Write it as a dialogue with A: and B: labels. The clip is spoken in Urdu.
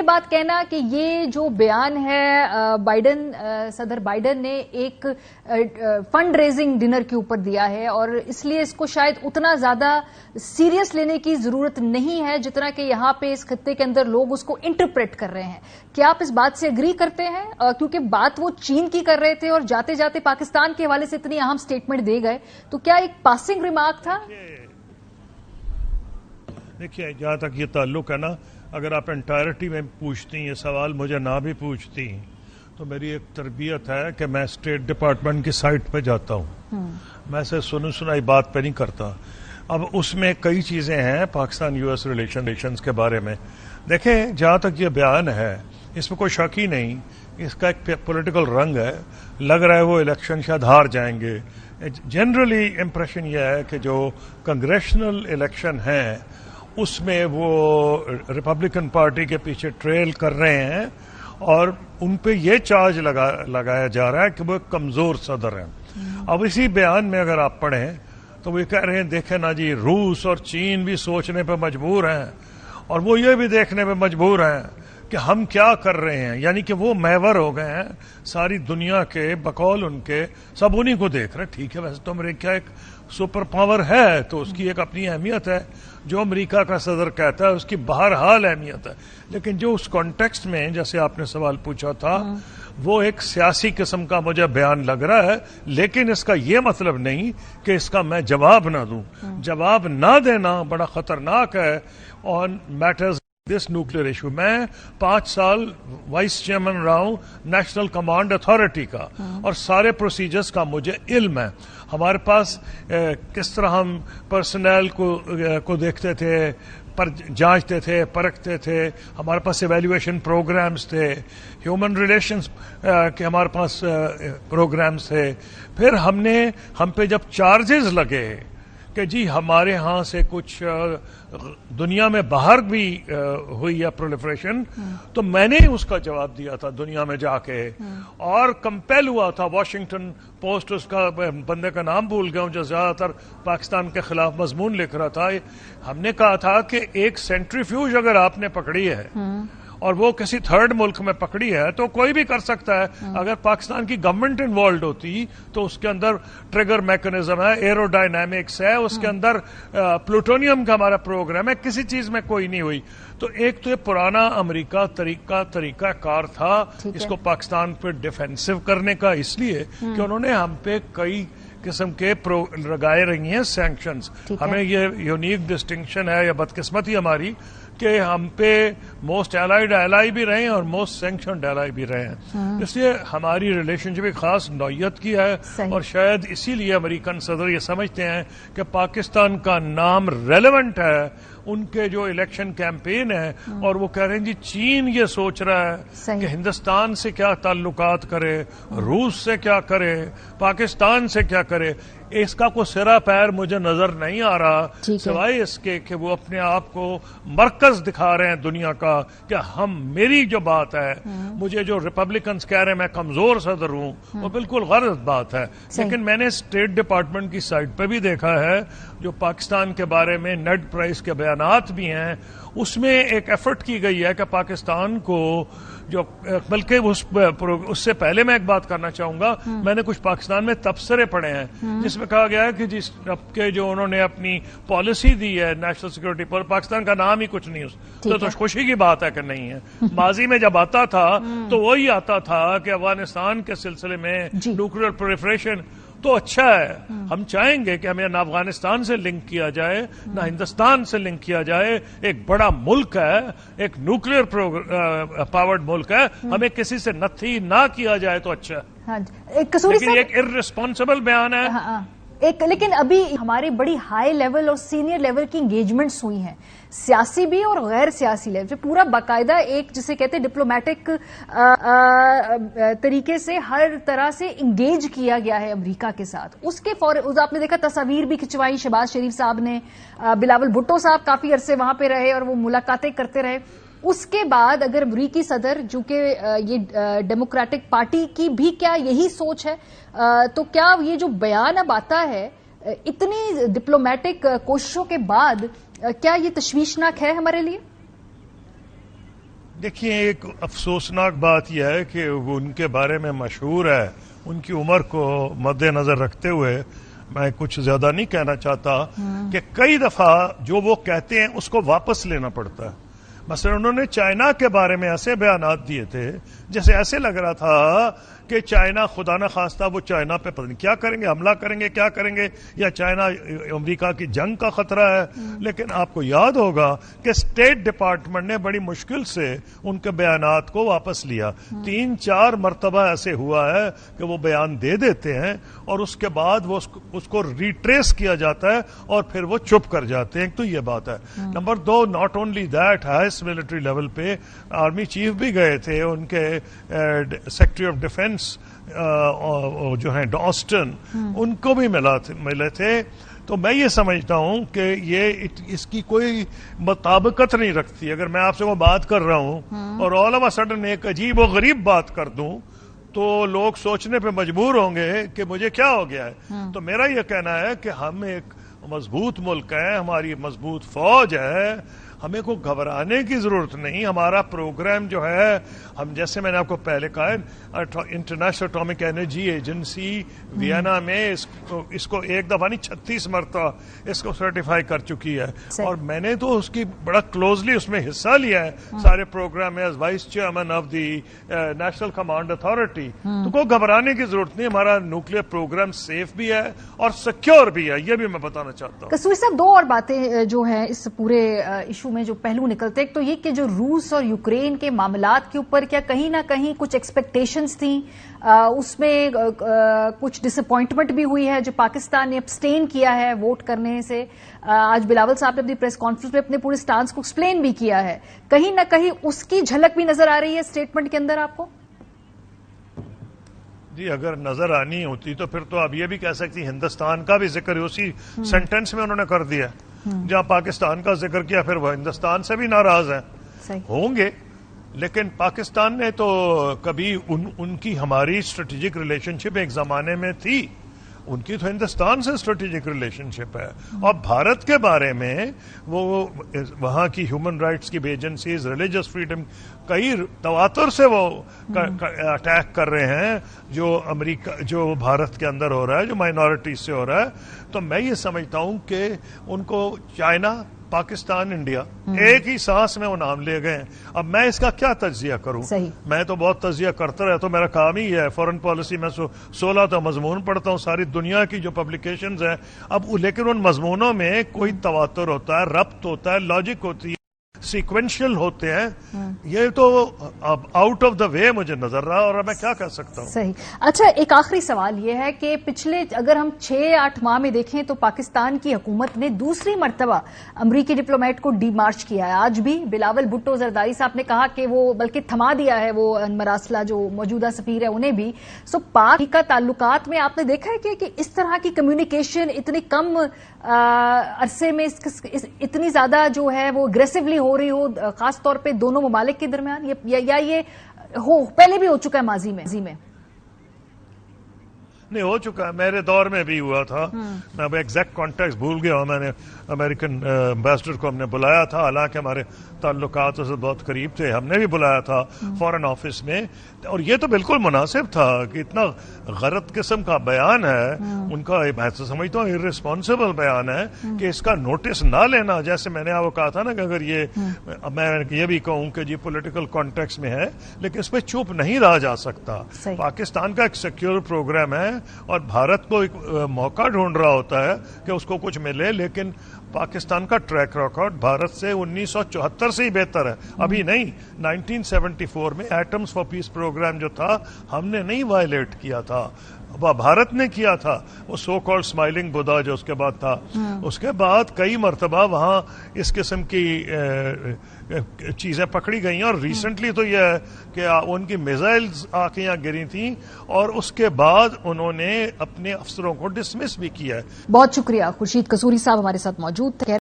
A: بات کہنا کہ یہ جو بیان ہے صدر بائیڈن نے ایک فنڈ ریزنگ ڈنر کے اوپر دیا ہے اور اس لیے اس کو شاید اتنا زیادہ سیریس لینے کی ضرورت نہیں ہے جتنا کہ یہاں پہ اس خطے کے اندر لوگ اس کو انٹرپریٹ کر رہے ہیں. کیا آپ اس بات سے اگری کرتے ہیں؟ کیونکہ بات وہ چین کی کر رہے تھے اور جاتے جاتے پاکستان کے حوالے سے اتنی اہم سٹیٹمنٹ دے گئے, تو کیا ایک پاسنگ ریمارک تھا؟
B: دیکھیے, جہاں تک یہ تعلق ہے نا, اگر آپ انٹائرٹی میں پوچھتی یہ سوال, مجھے نہ بھی پوچھتی, تو میری ایک تربیت ہے کہ میں اسٹیٹ ڈپارٹمنٹ کی سائٹ پہ جاتا ہوں, میں سے سنائی بات پہ نہیں کرتا. اب اس میں کئی چیزیں ہیں پاکستان یو ایس ریلیشنز کے بارے میں. دیکھیں, جہاں تک یہ بیان ہے اس میں کوئی شک ہی نہیں, اس کا ایک پولیٹیکل رنگ ہے. لگ رہا ہے وہ الیکشن شاید ہار جائیں گے. جنرلی امپریشن یہ ہے کہ جو کنگریشنل الیکشن ہیں اس میں وہ ریپبلکن پارٹی کے پیچھے ٹریل کر رہے ہیں اور ان پہ یہ چارج لگایا جا رہا ہے کہ وہ ایک کمزور صدر ہیں. اب اسی بیان میں اگر آپ پڑھیں تو وہ کہہ رہے ہیں دیکھیں نا جی, روس اور چین بھی سوچنے پہ مجبور ہیں اور وہ یہ بھی دیکھنے پہ مجبور ہیں کہ ہم کیا کر رہے ہیں. یعنی کہ وہ محور ہو گئے ہیں ساری دنیا کے, بقول ان کے سب انہی کو دیکھ رہے ہیں. ٹھیک ہے, ویسے تو امریکہ ایک سپر پاور ہے تو اس کی ایک اپنی اہمیت ہے, جو امریکہ کا صدر کہتا ہے اس کی بہرحال اہمیت ہے, لیکن جو اس کانٹیکسٹ میں جیسے آپ نے سوال پوچھا تھا وہ ایک سیاسی قسم کا مجھے بیان لگ رہا ہے. لیکن اس کا یہ مطلب نہیں کہ اس کا میں جواب نہ دوں. جواب نہ دینا بڑا خطرناک ہے آن میٹرز دس نیوکلیر ایشو. میں 5 سال وائس چیئرمین رہا ہوں نیشنل کمانڈ اتھارٹی کا اور سارے پروسیجرز کا مجھے علم ہے. ہمارے پاس کس طرح ہم پرسنل کو دیکھتے تھے, جانچتے تھے, پرکھتے تھے. ہمارے پاس ایویلیویشن پروگرامز تھے, ہیومن ریلیشنز کے ہمارے پاس پروگرامز تھے. پھر ہم پہ جب چارجز لگے کہ جی ہمارے ہاں سے کچھ دنیا میں باہر بھی ہوئی ہے پرولیفریشن, تو میں نے اس کا جواب دیا تھا دنیا میں جا کے اور کمپیل ہوا تھا. واشنگٹن پوسٹ, اس کا بندے کا نام بھول گیا ہوں, جو زیادہ تر پاکستان کے خلاف مضمون لکھ رہا تھا. ہم نے کہا تھا کہ ایک سینٹریفیوج اگر آپ نے پکڑی ہے اور وہ کسی تھرڈ ملک میں پکڑی ہے تو کوئی بھی کر سکتا ہے. اگر پاکستان کی گورنمنٹ انوالوڈ ہوتی تو اس کے اندر ٹریگر میکنزم ہے, ایرو ڈائنامکس ہے, اس کے اندر پلوٹونیم کا ہمارا پروگرام ہے. کسی چیز میں کوئی نہیں ہوئی. تو ایک تو یہ پرانا امریکہ طریقہ کار تھا اس کو پاکستان پہ ڈیفینسو کرنے کا, اس لیے کہ انہوں نے ہم پہ کئی قسم کے لگائے رہی ہیں سینکشنز. ہمیں یہ یونیک ڈسٹنکشن ہے یا بدقسمتی ہماری کہ ہم پہ موسٹ الائیڈ الائی بھی رہے ہیں اور موسٹ سینکشنڈ الائی بھی رہے ہیں. اس لیے ہماری ریلیشن شپ ایک خاص نوعیت کی ہے اور شاید اسی لیے امریکن صدر یہ سمجھتے ہیں کہ پاکستان کا نام ریلیونٹ ہے ان کے جو الیکشن کیمپین ہے, اور وہ کہہ رہے ہیں جی چین یہ سوچ رہا ہے کہ ہندوستان سے کیا تعلقات کرے, روس سے کیا کرے, پاکستان سے کیا کرے. اس کا کوئی سرا پیر مجھے نظر نہیں آ رہا سوائے اس کے کہ وہ اپنے آپ کو مرکز دکھا رہے ہیں دنیا کا کہ میری جو بات ہے, مجھے جو ریپبلکنز کہہ رہے ہیں میں کمزور صدر ہوں, وہ بالکل غلط بات ہے. لیکن میں نے اسٹیٹ ڈپارٹمنٹ کی سائٹ پہ بھی دیکھا ہے جو پاکستان کے بارے میں نیڈ پرائس کے بیانات بھی ہیں, اس میں ایک ایفرٹ کی گئی ہے کہ پاکستان کو جو, بلکہ اس سے پہلے میں ایک بات کرنا چاہوں گا, میں نے کچھ پاکستان میں تبصرے پڑھے ہیں جس میں کہا گیا ہے کہ جس کے جو انہوں نے اپنی پالیسی دی ہے نیشنل سیکورٹی پر, پاکستان کا نام ہی کچھ نہیں, تو خوشی کی بات ہے کہ نہیں ہے. ماضی میں جب آتا تھا تو وہی آتا تھا کہ افغانستان کے سلسلے میں نیوکلیئر پرولیفریشن تو اچھا ہے. ہم چاہیں گے کہ ہمیں نہ افغانستان سے لنک کیا جائے نہ ہندوستان سے لنک کیا جائے. ایک بڑا ملک ہے, ایک نیوکلیئر پاورڈ ملک ہے, ہمیں کسی سے نتھی نہ کیا جائے تو اچھا ہے. لیکن ایک ارریسپانسبل بیان ہے.
A: لیکن ابھی ہماری بڑی ہائی لیول اور سینئر لیول کی انگیجمنٹس ہوئی ہیں, سیاسی بھی اور غیر سیاسی لیول پہ, پورا باقاعدہ ایک جسے کہتے ہیں ڈپلومیٹک طریقے سے ہر طرح سے انگیج کیا گیا ہے امریکہ کے ساتھ. اس کے آپ نے دیکھا تصاویر بھی کھنچوائی شہباز شریف صاحب نے, بلاول بھٹو صاحب کافی عرصے وہاں پہ رہے اور وہ ملاقاتیں کرتے رہے. اس کے بعد اگر امریکی صدر جو کہ یہ ڈیموکریٹک پارٹی کی بھی کیا یہی سوچ ہے, تو کیا یہ جو بیان اب آتا ہے اتنی ڈپلومیٹک کوششوں کے بعد, کیا یہ تشویشناک ہے ہمارے لیے؟
B: دیکھیے ایک افسوسناک بات یہ ہے کہ ان کے بارے میں مشہور ہے، ان کی عمر کو مد نظر رکھتے ہوئے میں کچھ زیادہ نہیں کہنا چاہتا کہ کئی دفعہ جو وہ کہتے ہیں اس کو واپس لینا پڑتا ہے. مثلا انہوں نے چائنا کے بارے میں ایسے بیانات دیے تھے جیسے ایسے لگ رہا تھا کہ چائنا خدا نہ خواستہ وہ چائنا پہ پتہ نہیں کیا کریں گے، حملہ کریں گے، کیا کریں گے، یا چائنا امریکا کی جنگ کا خطرہ ہے. لیکن آپ کو یاد ہوگا کہ اسٹیٹ ڈپارٹمنٹ نے بڑی مشکل سے ان کے بیانات کو واپس لیا. 3-4 مرتبہ ایسے ہوا ہے کہ وہ بیان دے دیتے ہیں اور اس کے بعد وہ اس کو ریٹریس کیا جاتا ہے اور پھر وہ چپ کر جاتے ہیں. ایک تو یہ بات ہے. Number 2، not only that, highest military level پہ آرمی چیف بھی گئے تھے، ان کے سیکرٹری آف ڈیفینس جو ہیں آسٹن، ان کو بھی ملے تھے. تو میں یہ سمجھتا ہوں کہ یہ اس کی کوئی مطابقت نہیں رکھتی. اگر میں آپ سے وہ بات کر رہا ہوں اور آل آف اے سڈن ایک عجیب و غریب بات کر دوں تو لوگ سوچنے پہ مجبور ہوں گے کہ مجھے کیا ہو گیا ہے. تو میرا یہ کہنا ہے کہ ہم ایک مضبوط ملک ہے، ہماری مضبوط فوج ہے، ہمیں کو گھبرانے کی ضرورت نہیں. ہمارا پروگرام جو ہے، ہم جیسے میں نے آپ کو پہلے کہا ہے، انٹرنیشنل اٹامک انرجی ایجنسی وینا میں اس کو ایک دفعہ نہیں 36 مرتبہ اس کو سرٹیفائی کر چکی ہے. اور میں نے تو اس کی بڑا کلوزلی اس میں حصہ لیا ہے سارے پروگرام میں as vice chairman of the national command authority. تو کوئی گھبرانے کی ضرورت نہیں. ہمارا نیوکلیر پروگرام سیف بھی ہے اور سیکیور بھی ہے، یہ بھی میں بتانا چاہتا ہوں.
A: قصوری صاحب، 2 اور باتیں جو ہیں اس پورے ایشو میں جو پہلو نکلتے، ایک تو یہ کہ جو روس اور یوکرین کے معاملات کے اوپر کیا کہیں نہ کہیں کچھ ایکسپیکٹیشنز تھیں، اس میں کچھ ڈس اپوائنٹمنٹ بھی ہوئی ہے جو پاکستان نے ابسٹین کیا ہے ووٹ کرنے سے. آج بلاول صاحب نے اپنی پریس کانفرنس میں اپنے پورے سٹانس کو ایکسپلین بھی کیا ہے. کہیں نہ کہیں اس کی جھلک بھی نظر آ رہی ہے اسٹیٹمنٹ کے اندر آپ کو؟
B: جی اگر نظر آنی ہوتی تو پھر تو آپ یہ بھی کہہ سکتی ہندوستان کا بھی ذکر اسی سینٹنس میں انہوں نے کر دیا. جہاں پاکستان کا ذکر کیا پھر وہ ہندوستان سے بھی ناراض ہیں. ہوں گے، لیکن پاکستان نے تو کبھی ان کی ہماری اسٹریٹجک ریلیشن شپ ایک زمانے میں تھی، ان کی تو ہندوستان سے اسٹریٹجک ریلیشن شپ ہے. اور بھارت کے بارے میں وہ وہاں کی ہیومن رائٹس کی ایجنسیز، ریلیجس فریڈم، کئی تواتر سے وہ اٹیک کر رہے ہیں جو امریکہ جو بھارت کے اندر ہو رہا ہے، جو مائنورٹیز سے ہو رہا ہے. تو میں یہ سمجھتا ہوں کہ ان کو چائنا، پاکستان، انڈیا ایک ہی سانس میں وہ نام لے گئے ہیں. اب میں اس کا کیا تجزیہ کروں؟ میں تو بہت تجزیہ کرتا رہتا ہوں، میرا کام ہی ہے. فورن پالیسی میں 16 تو مضمون پڑھتا ہوں ساری دنیا کی جو پبلیکیشنز ہیں. اب لیکن ان مضمونوں میں کوئی تواتر ہوتا ہے، ربط ہوتا ہے، لاجک ہوتی ہے، سیکوینشل ہوتے ہیں. یہ تو اب آؤٹ آف دا وے مجھے نظر رہا اور میں کیا کہہ سکتا ہوں.
A: صحیح. اچھا، ایک آخری سوال یہ ہے کہ پچھلے اگر ہم 6-8 ماہ میں دیکھیں تو پاکستان کی حکومت نے دوسری مرتبہ امریکی ڈپلومیٹ کو ڈی مارچ کیا ہے. آج بھی بلاول بھٹو زرداری صاحب نے کہا کہ وہ بلکہ تھما دیا ہے وہ مراسلہ جو موجودہ سفیر ہے انہیں بھی. سو پاک کا تعلقات میں آپ نے دیکھا ہے کہ اس طرح کی کمیونیکیشن اتنی کم عرصے میں اتنی زیادہ جو ہے وہ اگریسولی ہو رہی ہو، خاص طور پہ دونوں ممالک کے درمیان، یا یہ پہلے بھی ہو چکا ہے ماضی میں؟
B: نہیں، ہو چکا ہے، میرے دور میں بھی ہوا تھا. میں اب ایگزیکٹ کانٹیکٹ بھول گیا ہوں. میں نے امریکن ایمبیسڈر کو ہم نے بلایا تھا، حالانکہ ہمارے تعلقات سے بہت قریب تھے. ہم نے بھی بلایا تھا فورن آفس میں، اور یہ تو بالکل مناسب تھا کہ اتنا غلط قسم کا بیان ہے ان کا. میں تو سمجھتا ہوں ارریسپانسبل بیان ہے کہ اس کا نوٹس نہ لینا. جیسے میں نے آپ کو کہا تھا نا کہ اگر یہ میں یہ بھی کہوں کہ جی پولیٹیکل کانٹیکس میں ہے، لیکن اس پہ چپ نہیں رہا جا سکتا. پاکستان کا ایک سیکیور پروگرام ہے اور بھارت کو ایک موقع ڈھونڈ رہا ہوتا ہے کہ اس کو کچھ ملے. لیکن پاکستان کا ٹریک ریکارڈ بھارت سے 1974 سے ہی بہتر ہے، ابھی نہیں. 1974 میں ایٹمز فار پیس پروگرام جو تھا ہم نے نہیں وائلیٹ کیا تھا، بھارت نے کیا تھا. وہ سو کالڈ اسمائلنگ بدھا جو اس کے بعد تھا، اس کے بعد کئی مرتبہ وہاں اس قسم کی چیزیں پکڑی گئی ہیں. اور ریسنٹلی تو یہ ہے کہ ان کی میزائلز آ کے یہاں گری تھیں اور اس کے بعد انہوں نے اپنے افسروں کو ڈسمس بھی کیا ہے.
A: بہت شکریہ. خورشید قصوری صاحب ہمارے ساتھ موجود تھے.